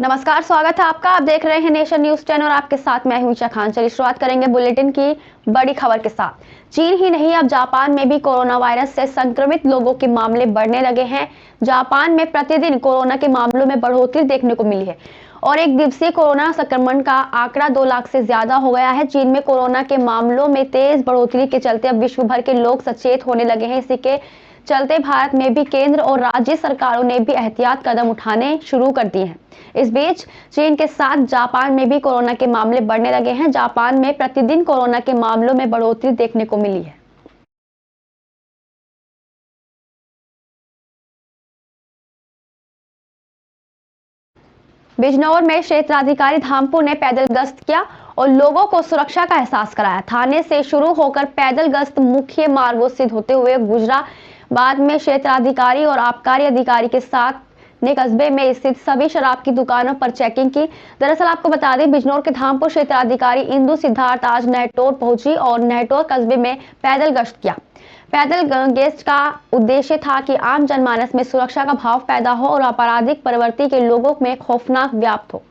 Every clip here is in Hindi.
नमस्कार, स्वागत है आपका। आप देख रहे हैं नेशन न्यूज 10 और आपके साथ मैं हूं ईशा खान। चलिए शुरुआत करेंगे बुलेटिन की बड़ी खबर के साथ। चीन ही नहीं, अब जापान में भी कोरोना वायरस से संक्रमित लोगों के मामले बढ़ने लगे हैं। जापान में प्रतिदिन कोरोना के मामलों में बढ़ोतरी देखने को मिली है और एक दिवसीय कोरोना संक्रमण का आंकड़ा 2 लाख से ज्यादा हो गया है। चीन में कोरोना के मामलों में तेज बढ़ोतरी के चलते अब विश्व भर के लोग सचेत होने लगे हैं। इसी के चलते भारत में भी केंद्र और राज्य सरकारों ने भी एहतियात कदम उठाने शुरू कर दिए हैं। इस बीच चीन के साथ जापान में भी कोरोना के मामले बढ़ने लगे हैं। जापान में प्रतिदिन कोरोना के मामलों में बढ़ोतरी देखने को मिली है। बिजनौर में क्षेत्राधिकारी धामपुर ने पैदल गश्त किया और लोगों को सुरक्षा का एहसास कराया। थाने से शुरू होकर पैदल गश्त मुख्य मार्गों से होते हुए गुजरा। बाद में क्षेत्राधिकारी और आबकारी अधिकारी के साथ ने कस्बे में स्थित सभी शराब की दुकानों पर चेकिंग की। दरअसल आपको बता दें, बिजनौर के धामपुर क्षेत्राधिकारी इंदु सिद्धार्थ आज नहटोर पहुंची और नहटोर कस्बे में पैदल गश्त किया। पैदल गश्त का उद्देश्य था कि आम जनमानस में सुरक्षा का भाव पैदा हो और आपराधिक प्रवृत्ति के लोगों में खौफनाक व्याप्त हो।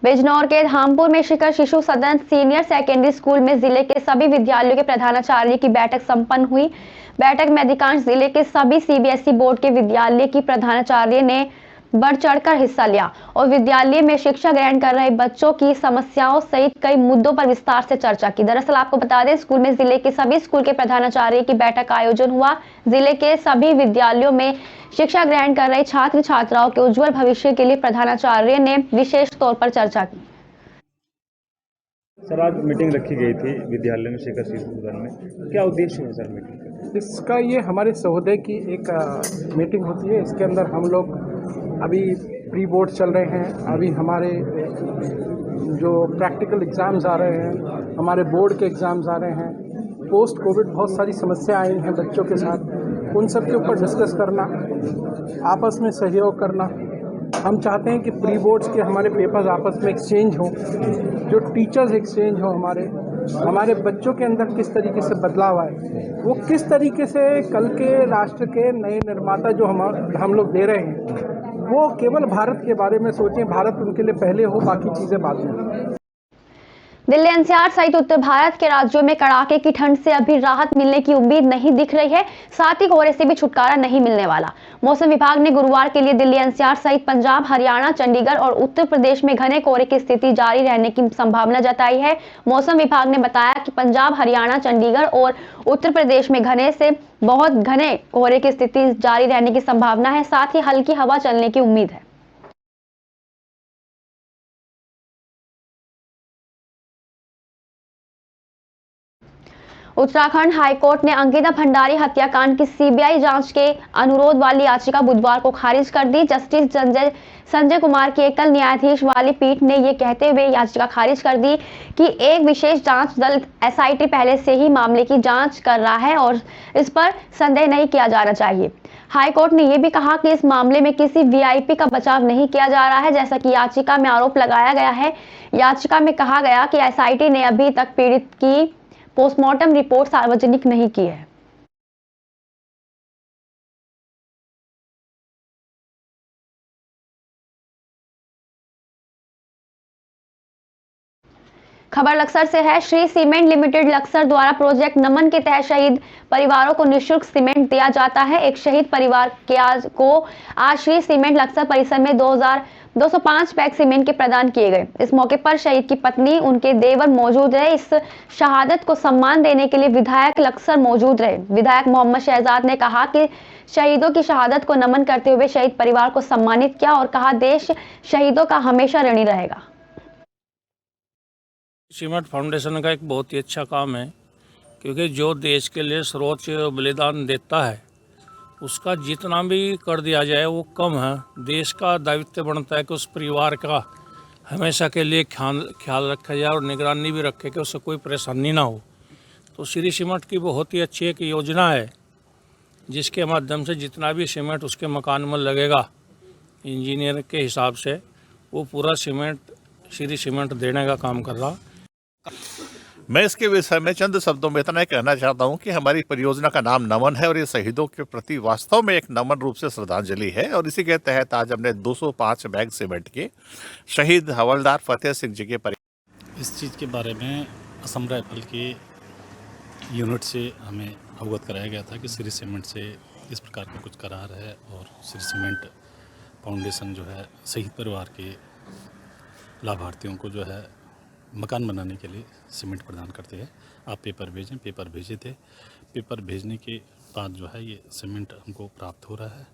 बिजनौर के धामपुर में शिखर शिशु सदन सीनियर सेकेंडरी स्कूल में जिले के सभी विद्यालयों के प्रधानाचार्य की बैठक संपन्न हुई। बैठक में अधिकांश जिले के सभी सीबीएसई बोर्ड के विद्यालय की प्रधानाचार्य ने बढ़ चढ़कर हिस्सा लिया और विद्यालय में शिक्षा ग्रहण कर रहे बच्चों की समस्याओं सहित कई मुद्दों पर विस्तार से चर्चा की। दरअसल आपको बता दें, स्कूल में जिले के सभी स्कूल के प्रधानाचार्य की बैठक का आयोजन हुआ। जिले के सभी विद्यालयों में शिक्षा ग्रहण कर रहे छात्र छात्राओं के उज्जवल भविष्य के लिए प्रधानाचार्य ने विशेष तौर पर चर्चा की। सर, आज मीटिंग रखी गई थी विद्यालय में शिखर शिशु सदन में, क्या उद्देश्य है सर मीटिंग का? इसका ये हमारे सहोदय की एक मीटिंग होती है। इसके अंदर हम लोग अभी प्री बोर्ड चल रहे हैं, अभी हमारे जो प्रैक्टिकल एग्ज़ाम्स आ रहे हैं, हमारे बोर्ड के एग्ज़ाम्स आ रहे हैं, पोस्ट कोविड बहुत सारी समस्या आई हैं बच्चों के साथ, उन सब के ऊपर डिस्कस करना, आपस में सहयोग करना। हम चाहते हैं कि प्री बोर्ड्स के हमारे पेपर्स आपस में एक्सचेंज हो, जो टीचर्स एक्सचेंज हो, हमारे बच्चों के अंदर किस तरीके से बदलाव आए, वो किस तरीके से कल के राष्ट्र के नए निर्माता जो हम लोग दे रहे हैं, वो केवल भारत के बारे में सोचें, भारत उनके लिए पहले हो, बाकी चीज़ें बाद में। दिल्ली एनसीआर सहित उत्तर भारत के राज्यों में कड़ाके की ठंड से अभी राहत मिलने की उम्मीद नहीं दिख रही है। साथ ही कोहरे से भी छुटकारा नहीं मिलने वाला। मौसम विभाग ने गुरुवार के लिए दिल्ली एनसीआर सहित पंजाब, हरियाणा, चंडीगढ़ और उत्तर प्रदेश में घने कोहरे की स्थिति जारी रहने की संभावना जताई है। मौसम विभाग ने बताया कि पंजाब, हरियाणा, चंडीगढ़ और उत्तर प्रदेश में घने से बहुत घने कोहरे की स्थिति जारी रहने की संभावना है। साथ ही हल्की हवा चलने की उम्मीद है। उत्तराखंड हाईकोर्ट ने अंकिता भंडारी हत्याकांड की सीबीआई जांच के अनुरोध वाली याचिका बुधवार को खारिज कर दी। जस्टिस संजय कुमार की एकल न्यायाधीश वाली पीठ ने यह कहते हुए याचिका खारिज कर दी कि एक विशेष जांच दल एसआईटी पहले से ही मामले की जांच कर रहा है और इस पर संदेह नहीं किया जाना चाहिए। हाईकोर्ट ने यह भी कहा कि इस मामले में किसी वीआईपी का बचाव नहीं किया जा रहा है, जैसा कि याचिका में आरोप लगाया गया है। याचिका में कहा गया कि एसआईटी ने अभी तक पीड़ित की पोस्टमार्टम रिपोर्ट सार्वजनिक नहीं की है। खबर लक्सर से है। श्री सीमेंट लिमिटेड लक्सर द्वारा प्रोजेक्ट नमन के तहत शहीद परिवारों को निःशुल्क सीमेंट दिया जाता है। एक शहीद परिवार के आज श्री सीमेंट लक्सर परिसर में 205 पैक सीमेंट के प्रदान किए गए। इस मौके पर शहीद की पत्नी, उनके देवर मौजूद रहे। इस शहादत को सम्मान देने के लिए विधायक लक्सर मौजूद रहे। विधायक मोहम्मद शहजाद ने कहा कि शहीदों की शहादत को नमन करते हुए शहीद परिवार को सम्मानित किया और कहा, देश शहीदों का हमेशा ऋणी रहेगा। सीमेंट फाउंडेशन का एक बहुत ही अच्छा काम है, क्योंकि जो देश के लिए सर्वोच्च बलिदान देता है उसका जितना भी कर दिया जाए वो कम है। देश का दायित्व बनता है कि उस परिवार का हमेशा के लिए ख्याल रखा जाए और निगरानी भी रखे कि उससे कोई परेशानी ना हो। तो श्री सीमेंट की बहुत ही अच्छी एक योजना है, जिसके माध्यम से जितना भी सीमेंट उसके मकान में लगेगा इंजीनियर के हिसाब से वो पूरा सीमेंट श्री सीमेंट देने का काम कर रहा। मैं इसके विषय में चंद शब्दों में इतना ही कहना चाहता हूं कि हमारी परियोजना का नाम नमन है और ये शहीदों के प्रति वास्तव में एक नमन रूप से श्रद्धांजलि है। और इसी के तहत आज हमने 205 बैग सीमेंट के शहीद हवलदार फतेह सिंह जी के इस चीज़ के बारे में असम राइफल के यूनिट से हमें अवगत कराया गया था कि श्री सीमेंट से इस प्रकार का कुछ करार है और श्री सीमेंट फाउंडेशन जो है शहीद परिवार के लाभार्थियों को जो है मकान बनाने के लिए सीमेंट प्रदान करते हैं। आप पेपर भेजें, पेपर भेजे थे। पेपर भेजने के बाद जो है ये सीमेंट हमको प्राप्त हो रहा है।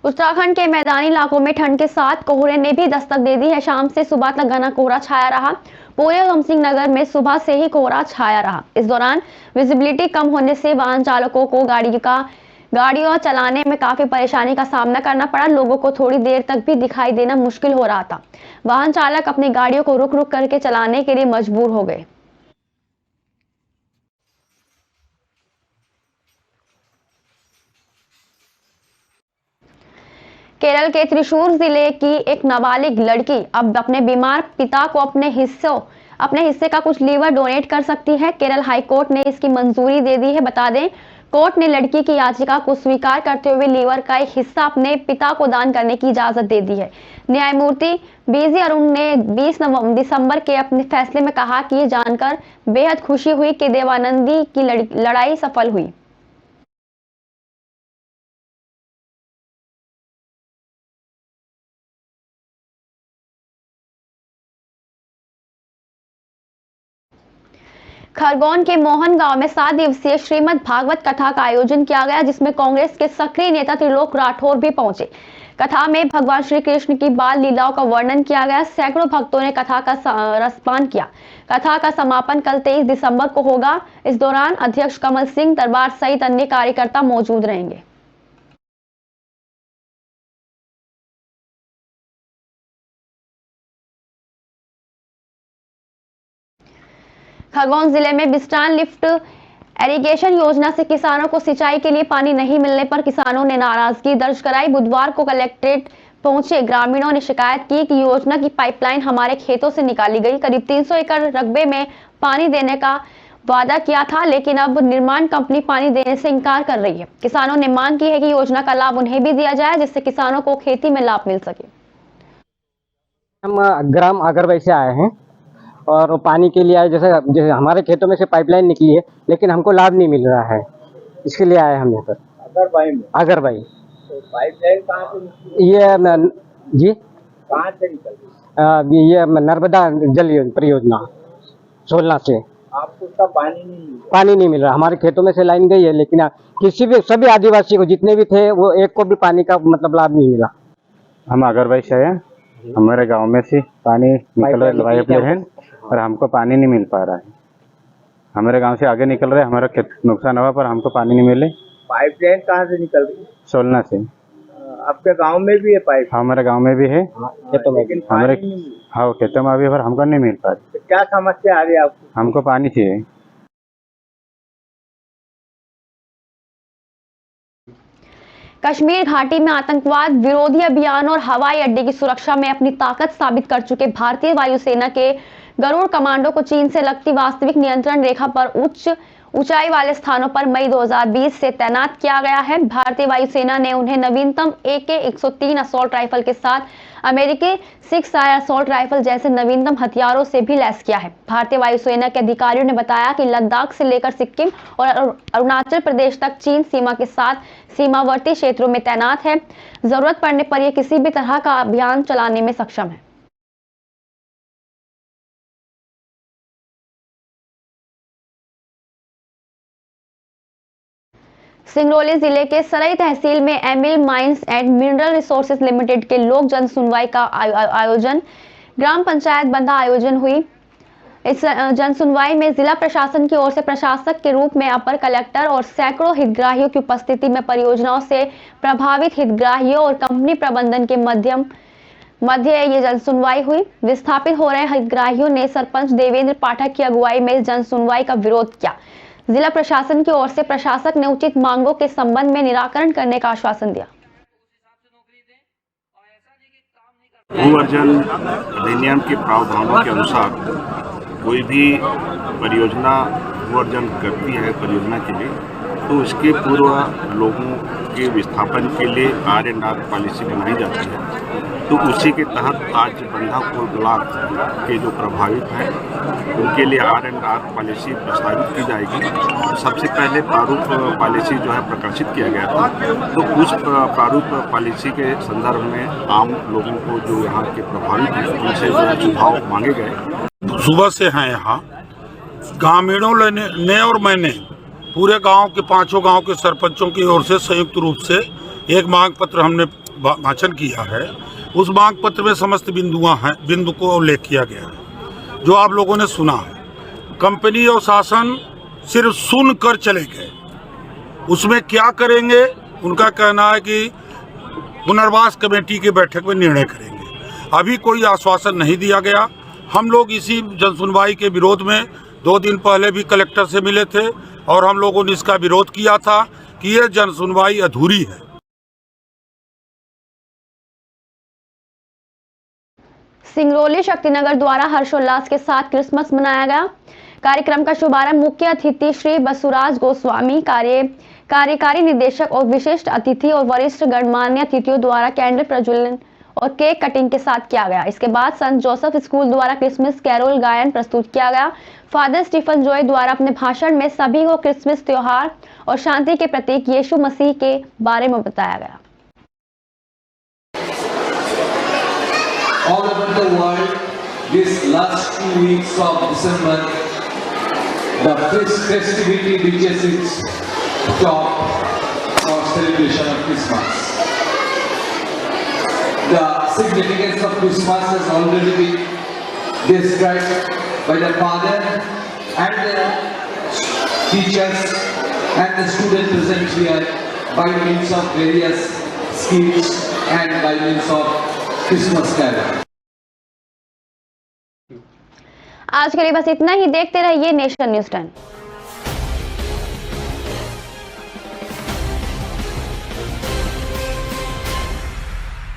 उत्तराखंड के मैदानी इलाकों में ठंड के साथ कोहरे ने भी दस्तक दे दी है। शाम से सुबह तक घना कोहरा छाया रहा। पूरे उधमसिंह नगर में सुबह से ही कोहरा छाया रहा। इस दौरान विजिबिलिटी कम होने से वाहन चालकों को गाड़ियों चलाने में काफी परेशानी का सामना करना पड़ा। लोगों को थोड़ी देर तक भी दिखाई देना मुश्किल हो रहा था। वाहन चालक अपनी गाड़ियों को रुक रुक करके चलाने के लिए मजबूर हो गए। केरल के त्रिशूर जिले की एक नाबालिग लड़की अब अपने बीमार पिता को अपने हिस्से का कुछ लीवर डोनेट कर सकती है। केरल हाईकोर्ट ने इसकी मंजूरी दे दी है। बता दें, कोर्ट ने लड़की की याचिका को स्वीकार करते हुए लीवर का एक हिस्सा अपने पिता को दान करने की इजाजत दे दी है। न्यायमूर्ति बीजी अरुण ने 20 दिसंबर के अपने फैसले में कहा कि ये जानकर बेहद खुशी हुई कि देवानंदी की लड़ाई सफल हुई। खरगोन के मोहन गांव में 7 दिवसीय श्रीमद् भागवत कथा का आयोजन किया गया, जिसमें कांग्रेस के सक्रिय नेता त्रिलोक राठौर भी पहुंचे। कथा में भगवान श्री कृष्ण की बाल लीलाओं का वर्णन किया गया। सैकड़ों भक्तों ने कथा का रसपान किया। कथा का समापन कल 23 दिसंबर को होगा। इस दौरान अध्यक्ष कमल सिंह दरबार सहित अन्य कार्यकर्ता मौजूद रहेंगे। खरगोन जिले में बिस्टान लिफ्ट इरिगेशन योजना से किसानों को सिंचाई के लिए पानी नहीं मिलने पर किसानों ने नाराजगी दर्ज कराई। बुधवार को कलेक्ट्रेट पहुंचे ग्रामीणों ने शिकायत की कि योजना की पाइपलाइन हमारे खेतों से निकाली गई। करीब 300 एकड़ रकबे में पानी देने का वादा किया था, लेकिन अब निर्माण कंपनी पानी देने से इनकार कर रही है। किसानों ने मांग की है कि योजना का लाभ उन्हें भी दिया जाए, जिससे किसानों को खेती में लाभ मिल सके। हम ग्राम अगरवई से आए हैं और पानी के लिए आए। जैसे हमारे खेतों में से पाइपलाइन निकली है, लेकिन हमको लाभ नहीं मिल रहा है, इसके लिए आए हम यहाँ पर। अगरवई तो पाइपलाइन कहाँ से निकली? ये जी कहाँ से निकली? ये नर्मदा जल परियोजना 16 से। आपको उसका पानी नहीं मिल रहा। हमारे खेतों में से लाइन गई है, लेकिन सभी आदिवासी को जितने भी थे वो एक को भी पानी का मतलब लाभ नहीं मिला। हम अगरवई से हैं। हमारे गांव में से पानी निकल रहा है और हमको पानी नहीं मिल पा रहा है। हमारे गांव से आगे निकल रहे, हमारा खेत नुकसान हुआ पर हमको पानी नहीं मिले। पाइपलाइन कहाँ से निकल रही? 16 से। आपके गांव में भी है पाइप? हमारे गांव में भी है, खेतों में। हमारे हाँ खेतों में भी, पर हमको नहीं मिल पा रही। तो क्या समस्या आ रही है आपको? हमको पानी चाहिए। कश्मीर घाटी में आतंकवाद विरोधी अभियान और हवाई अड्डे की सुरक्षा में अपनी ताकत साबित कर चुके भारतीय वायुसेना के गरुड़ कमांडो को चीन से लगती वास्तविक नियंत्रण रेखा पर ऊंचाई वाले स्थानों पर मई 2020 से तैनात किया गया है। भारतीय वायुसेना ने उन्हें नवीनतम AK-103 असॉल्ट राइफल के साथ अमेरिकी 6i असॉल्ट राइफल जैसे नवीनतम हथियारों से भी लैस किया है। भारतीय वायुसेना के अधिकारियों ने बताया कि लद्दाख से लेकर सिक्किम और अरुणाचल प्रदेश तक चीन सीमा के साथ सीमावर्ती क्षेत्रों में तैनात है। जरूरत पड़ने पर यह किसी भी तरह का अभियान चलाने में सक्षम है। सिंगरौली जिले के सराय तहसील में EMIL mines and mineral resources limited के लोक जन सुनवाई का आयोजन ग्राम पंचायत बंधा आयोजन हुई। इस जन सुनवाई में जिला प्रशासन की ओर से प्रशासक के रूप में अपर कलेक्टर और सैकड़ों हितग्राहियों की उपस्थिति में परियोजनाओं से प्रभावित हितग्राहियों और कंपनी प्रबंधन के मध्य ये जन सुनवाई हुई। विस्थापित हो रहे हितग्राहियों ने सरपंच देवेंद्र पाठक की अगुवाई में इस जन सुनवाई का विरोध किया। जिला प्रशासन की ओर से प्रशासक ने उचित मांगों के संबंध में निराकरण करने का आश्वासन दिया। भू अर्जन अधिनियम के प्रावधानों के अनुसार कोई भी परियोजना भू अर्जन करती है परियोजना के लिए, तो उसके पूर्व लोगों के विस्थापन के लिए R&R पॉलिसी बनाई जाती है। तो उसी के तहत आज बंधापुर ब्लॉक के जो प्रभावित हैं उनके लिए R&R पॉलिसी प्रस्तावित की जाएगी। सबसे पहले प्रारूप पॉलिसी जो है प्रकाशित किया गया था, तो उस प्रारूप पॉलिसी के संदर्भ में आम लोगों को जो यहाँ के प्रभावित हैं उनसे जो सुझाव मांगे गए। सुबह से हैं यहाँ ग्रामीणों ने और मैंने पूरे गांव के 5 गांव के सरपंचों की ओर से संयुक्त रूप से एक मांग पत्र हमने वाचन किया है। उस मांग पत्र में समस्त बिंदु को उल्लेख किया गया है जो आप लोगों ने सुना है। कंपनी और शासन सिर्फ सुन कर चले गए, उसमें क्या करेंगे उनका कहना है कि पुनर्वास कमेटी की बैठक में निर्णय करेंगे। अभी कोई आश्वासन नहीं दिया गया। हम लोग इसी जनसुनवाई के विरोध में 2 दिन पहले भी कलेक्टर से मिले थे और हम लोगों ने इसका विरोध किया था कि यह जनसुनवाई अधूरी है। सिंगरौली शक्तिनगर द्वारा हर्षोल्लास के साथ क्रिसमस मनाया गया। कार्यक्रम का शुभारंभ मुख्य अतिथि श्री बसुराज गोस्वामी, कार्यकारी निदेशक और विशिष्ट अतिथि और वरिष्ठ गणमान्य अतिथियों द्वारा कैंडल प्रज्वलन और केक कटिंग के साथ किया गया। इसके बाद संत जोसेफ स्कूल द्वारा क्रिसमस कैरोल गायन प्रस्तुत किया गया। फादर स्टीफन जॉय द्वारा अपने भाषण में सभी को क्रिसमस त्योहार और शांति के प्रतीक यीशु मसीह के बारे में बताया गया। All over the world, this last 2 weeks of December, the festivity reaches its top for celebration of Christmas. The significance of Christmas has already been described by the father and the teachers and the students present here by means of various skits and by means of Christmas carol. आज के लिए बस इतना ही। देखते रहिए नेशन न्यूज़ 10।